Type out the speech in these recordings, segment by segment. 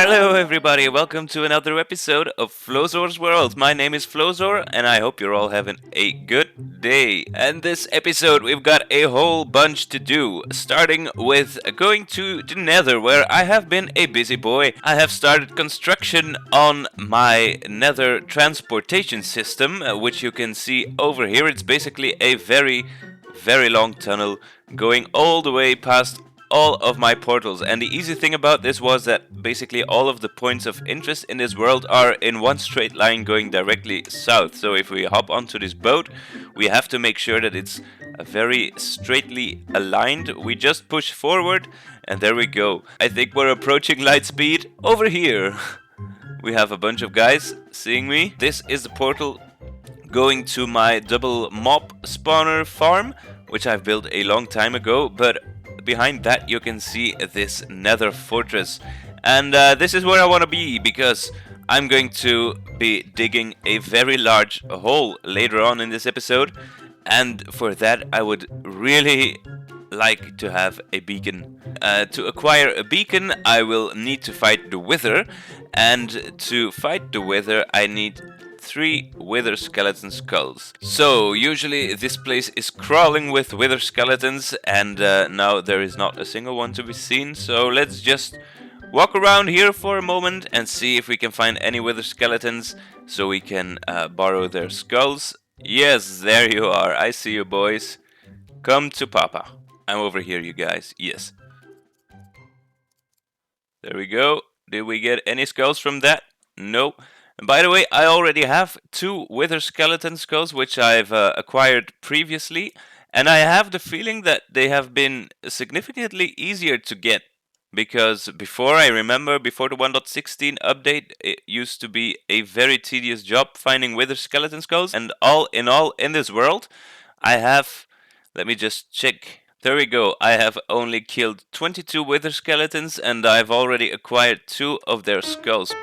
Hello everybody, welcome to another episode of Flosor's World. My name is Flosor and I hope you're all having a good day. And this episode we've got a whole bunch to do, starting with going to the Nether, where I have been a busy boy. I have started construction on my Nether transportation system, which you can see over here. It's basically a very long tunnel going all the way past all of my portals. And the easy thing about this was that basically all of the points of interest in this world are in one straight line going directly south. So if we hop onto this boat, we have to make sure that it's very straightly aligned. We just push forward and there we go. I think we're approaching light speed over here. We have a bunch of guys seeing me. This is the portal going to my double mob spawner farm, which I've built a long time ago, but behind that you can see this nether fortress. And this is where I want to be, because I'm going to be digging a very large hole later on in this episode, and for that I would really like to have a beacon. To acquire a beacon I will need to fight the wither, and to fight the wither I need 3 wither skeleton skulls. So usually this place is crawling with wither skeletons, and now there is not a single one to be seen. So let's just walk around here for a moment and see if we can find any wither skeletons so we can borrow their skulls. Yes, there you are. I see you, boys. Come to Papa. I'm over here, you guys. Yes. There we go. Did we get any skulls from that? No. And by the way, I already have 2 wither skeleton skulls, which I've acquired previously, and I have the feeling that they have been significantly easier to get, because before, I remember, before the 1.16 update, it used to be a very tedious job finding wither skeleton skulls, and all, in this world, I have, let me just check. There we go, I have only killed 22 wither skeletons, and I've already acquired 2 of their skulls.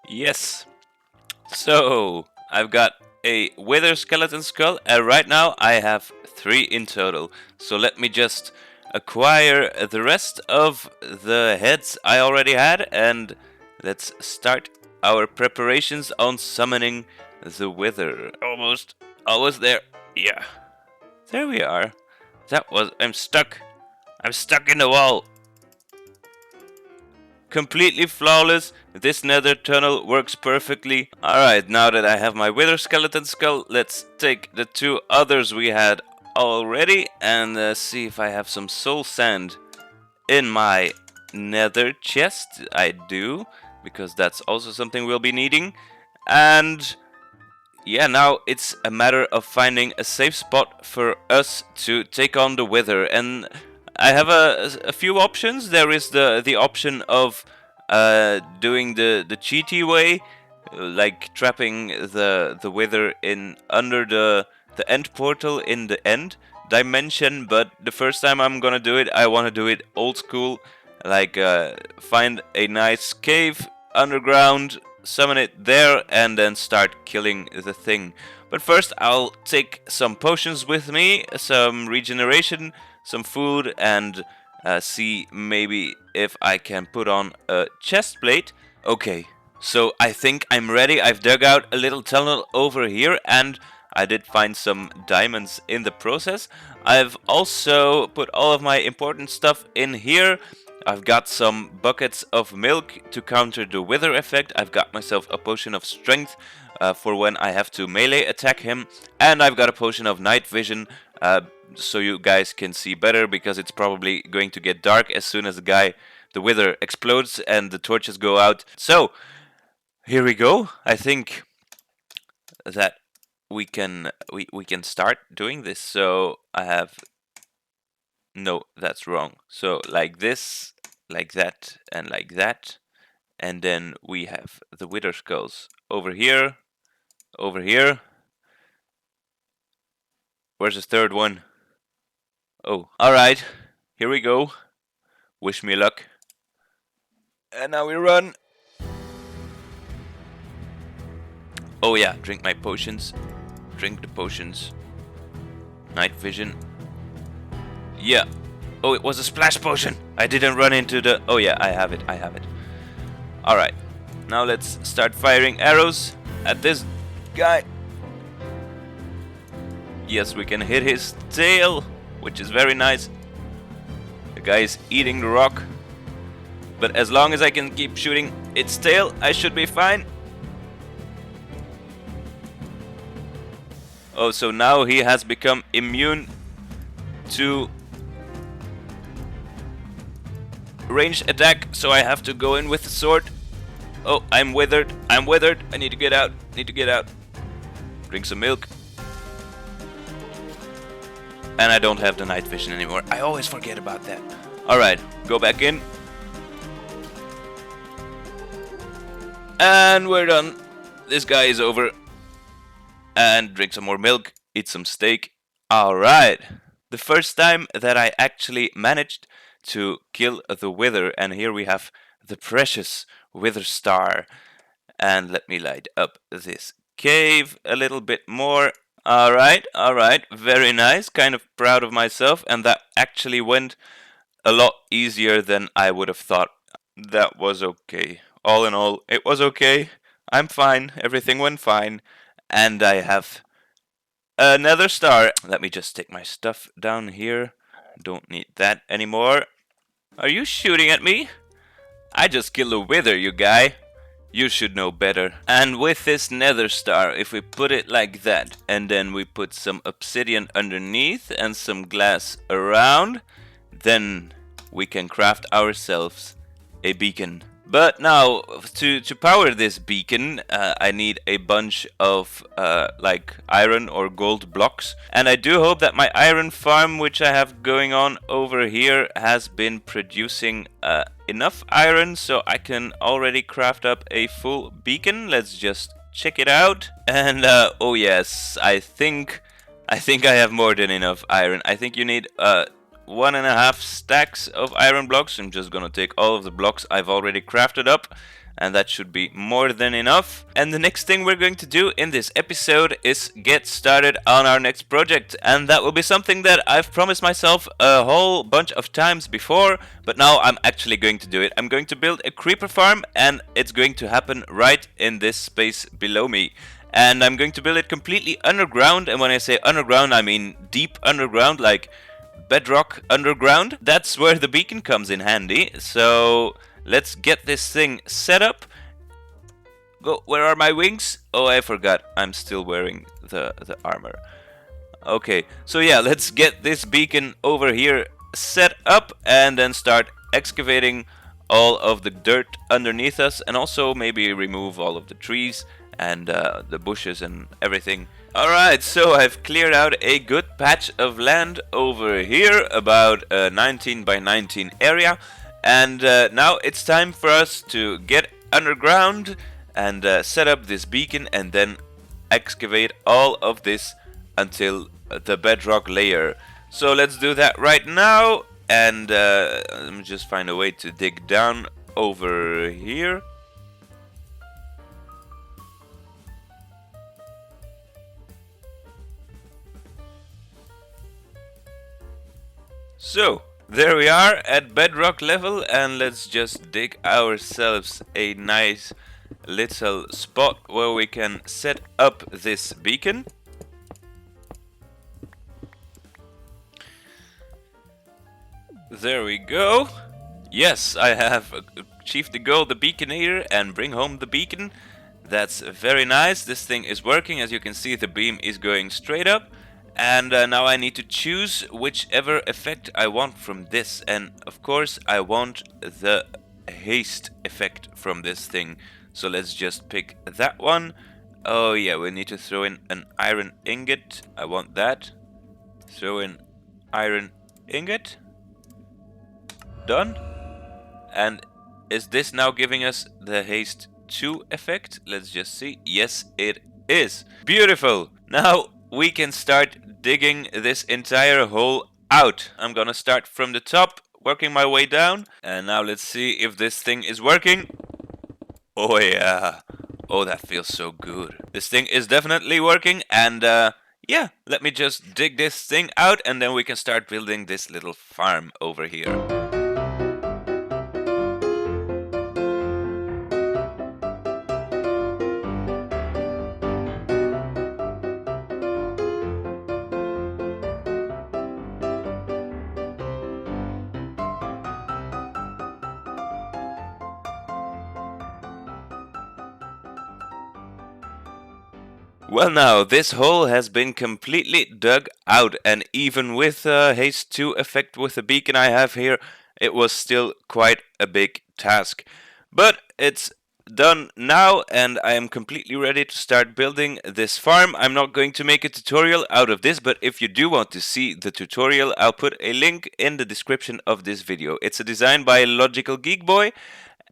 Yes. So, I've got a wither skeleton skull, and right now I have 3 in total. So let me just acquire the rest of the heads I already had, and let's start our preparations on summoning the wither. Almost there. Yeah. There we are. I'm stuck. I'm stuck in the wall. Completely flawless. This nether tunnel works perfectly. Alright, now that I have my wither skeleton skull, let's take the 2 others we had already and see if I have some soul sand in my nether chest. I do, because that's also something we'll be needing. And yeah, now it's a matter of finding a safe spot for us to take on the wither. And I have a few options. There is the option of doing the cheaty way, like trapping the wither in under the end portal in the end dimension. But the first time I'm gonna do it, I want to do it old school, like find a nice cave underground, summon it there, and then start killing the thing. But first I'll take some potions with me, some regeneration, some food, and see maybe if I can put on a chest plate. Okay, so I think I'm ready. I've dug out a little tunnel over here, and I did find some diamonds in the process. I've also put all of my important stuff in here. I've got some buckets of milk to counter the wither effect. I've got myself a potion of strength for when I have to melee attack him. And I've got a potion of night vision so you guys can see better, because it's probably going to get dark as soon as the wither explodes and the torches go out. So, here we go. I think that we can start doing this. So, I have... No, that's wrong. So, like this, like that, and like that. And then we have the wither skulls over here, over here. Where's the third one? Oh, alright. Here we go. Wish me luck. And now we run. Oh yeah, drink my potions. Drink the potions. Night vision. Yeah. Oh, it was a splash potion. I didn't run into the... Oh yeah, I have it. I have it. Alright. Now let's start firing arrows at this guy. Yes, we can hit his tail, which is very nice. The guy is eating the rock. But as long as I can keep shooting its tail, I should be fine. Oh, so now he has become immune to ranged attack, so I have to go in with the sword. Oh, I'm withered. I'm withered. I need to get out. Need to get out. Drink some milk. And I don't have the night vision anymore. I always forget about that. Alright, go back in. And we're done. This guy is over. And drink some more milk. Eat some steak. Alright. The first time that I actually managed to kill the wither. And here we have the precious wither star. And let me light up this cave a little bit more. Alright, very nice. Kind of proud of myself. And that actually went a lot easier than I would have thought. That was okay. All in all, it was okay. I'm fine. Everything went fine. And I have another star. Let me just take my stuff down here. Don't need that anymore. Are you shooting at me? I just killed a wither, you guy. You should know better. And with this nether star, if we put it like that, and then we put some obsidian underneath and some glass around, then we can craft ourselves a beacon. But now, to power this beacon, I need a bunch of like iron or gold blocks. And I do hope that my iron farm, which I have going on over here, has been producing enough iron so I can already craft up a full beacon. Let's just check it out. And oh yes, I think I have more than enough iron. I think you need 1.5 stacks of iron blocks. I'm just gonna take all of the blocks I've already crafted up, and that should be more than enough. And the next thing we're going to do in this episode is get started on our next project, and that will be something that I've promised myself a whole bunch of times before, but now I'm actually going to do it. I'm going to build a creeper farm, and it's going to happen right in this space below me. And I'm going to build it completely underground, and when I say underground, I mean deep underground, like bedrock underground. That's where the beacon comes in handy. So let's get this thing set up. Go. Where are my wings? Oh, I forgot. I'm still wearing the armor. Okay, so yeah, let's get this beacon over here set up and then start excavating all of the dirt underneath us, and also maybe remove all of the trees and the bushes and everything. Alright, so I've cleared out a good patch of land over here, about a 19 by 19 area, and now it's time for us to get underground and set up this beacon and then excavate all of this until the bedrock layer. So let's do that right now, and let me just find a way to dig down over here. So, there we are at bedrock level, and let's just dig ourselves a nice little spot where we can set up this beacon. There we go. Yes, I have achieved the goal, the beacon here, and bring home the beacon. That's very nice. This thing is working. As you can see, the beam is going straight up. And now I need to choose whichever effect I want from this. And of course I want the haste effect from this thing. So let's just pick that one. Oh yeah, we need to throw in an iron ingot. I want that. Throw in iron ingot. Done. And is this now giving us the haste 2 effect? Let's just see. Yes, it is. Beautiful. Now we can start digging this entire hole out. I'm gonna start from the top, working my way down. And now let's see if this thing is working. Oh yeah. Oh, that feels so good. This thing is definitely working, and yeah, let me just dig this thing out and then we can start building this little farm over here. Well, now, this hole has been completely dug out, and even with haste 2 effect with the beacon I have here, it was still quite a big task. But it's done now, and I am completely ready to start building this farm. I'm not going to make a tutorial out of this, but if you do want to see the tutorial, I'll put a link in the description of this video. It's a design by LogicalGeekBoy,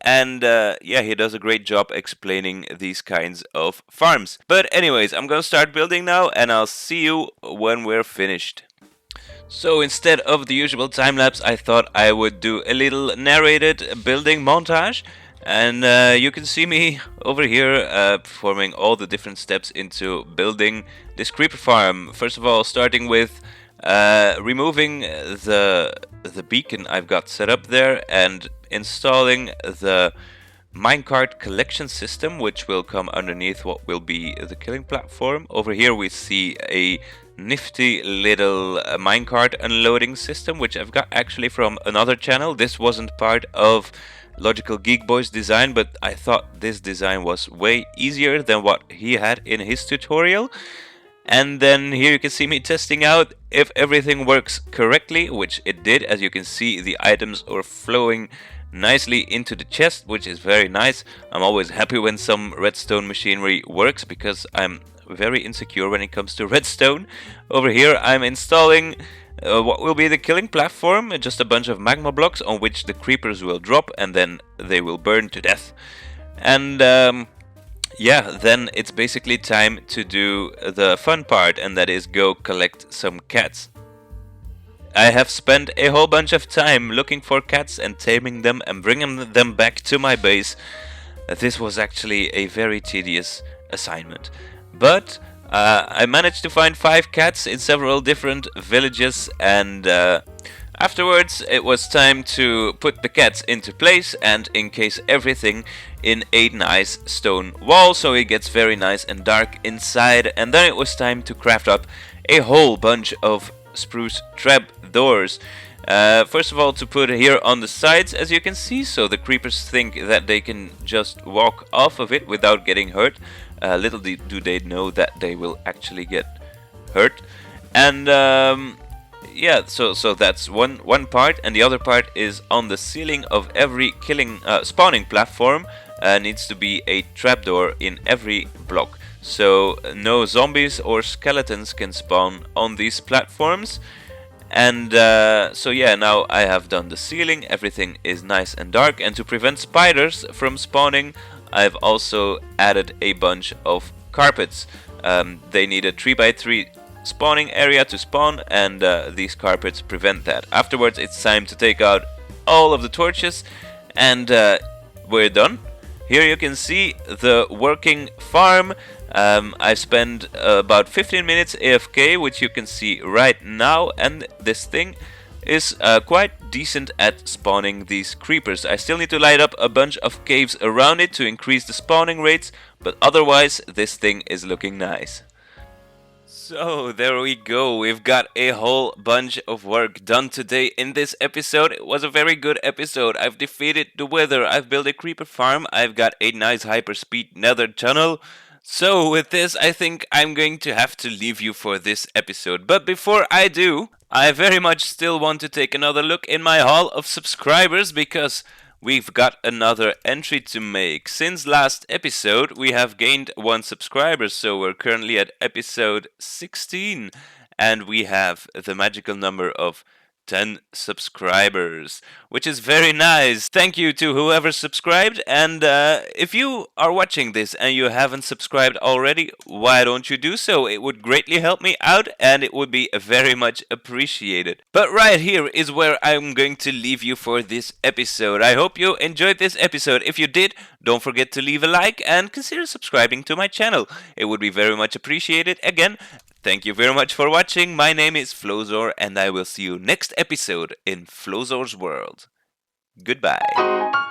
and yeah, he does a great job explaining these kinds of farms. But anyways, I'm gonna start building now, and I'll see you when we're finished. So instead of the usual time lapse, I thought I would do a little narrated building montage. And you can see me over here performing all the different steps into building this creeper farm. First of all, starting with removing the beacon I've got set up there and installing the minecart collection system, which will come underneath what will be the killing platform. Over here we see a nifty little minecart unloading system, which I've got actually from another channel. This wasn't part of Logical Geek Boy's design, but I thought this design was way easier than what he had in his tutorial. And then here you can see me testing out if everything works correctly, which it did. As you can see, the items are flowing nicely into the chest, which is very nice. I'm always happy when some redstone machinery works because I'm very insecure when it comes to redstone. Over here I'm installing what will be the killing platform, just a bunch of magma blocks on which the creepers will drop and then they will burn to death. And yeah, then it's basically time to do the fun part, and that is go collect some cats. I have spent a whole bunch of time looking for cats and taming them and bringing them back to my base. This was actually a very tedious assignment. But I managed to find 5 cats in several different villages, and afterwards it was time to put the cats into place and encase everything in a nice stone wall so it gets very nice and dark inside. And then it was time to craft up a whole bunch of spruce trap doors. First of all, to put here on the sides, as you can see, so the creepers think that they can just walk off of it without getting hurt. Little do they know that they will actually get hurt. And yeah, so that's one part, and the other part is on the ceiling of every spawning platform. Needs to be a trapdoor in every block, so no zombies or skeletons can spawn on these platforms. And so yeah, now I have done the ceiling, everything is nice and dark, and to prevent spiders from spawning, I've also added a bunch of carpets. They need a 3x3 spawning area to spawn, and these carpets prevent that. Afterwards it's time to take out all of the torches, and we're done. Here you can see the working farm. I spent about 15 minutes AFK, which you can see right now, and this thing is quite decent at spawning these creepers. I still need to light up a bunch of caves around it to increase the spawning rates, but otherwise this thing is looking nice. So there we go, we've got a whole bunch of work done today in this episode. It was a very good episode. I've defeated the Wither, I've built a creeper farm, I've got a nice hyperspeed Nether Tunnel. So with this, I think I'm going to have to leave you for this episode. But before I do, I very much still want to take another look in my hall of subscribers, because we've got another entry to make. Since last episode, we have gained 1 subscriber, so we're currently at episode 16, and we have the magical number of 10 subscribers, which is very nice. Thank you to whoever subscribed. And if you are watching this and you haven't subscribed already, why don't you do so? It would greatly help me out and it would be very much appreciated. But right here is where I'm going to leave you for this episode. I hope you enjoyed this episode. If you did, don't forget to leave a like and consider subscribing to my channel. It would be very much appreciated. Again, thank you very much for watching. My name is Flosor, and I will see you next episode in Flosor's World. Goodbye.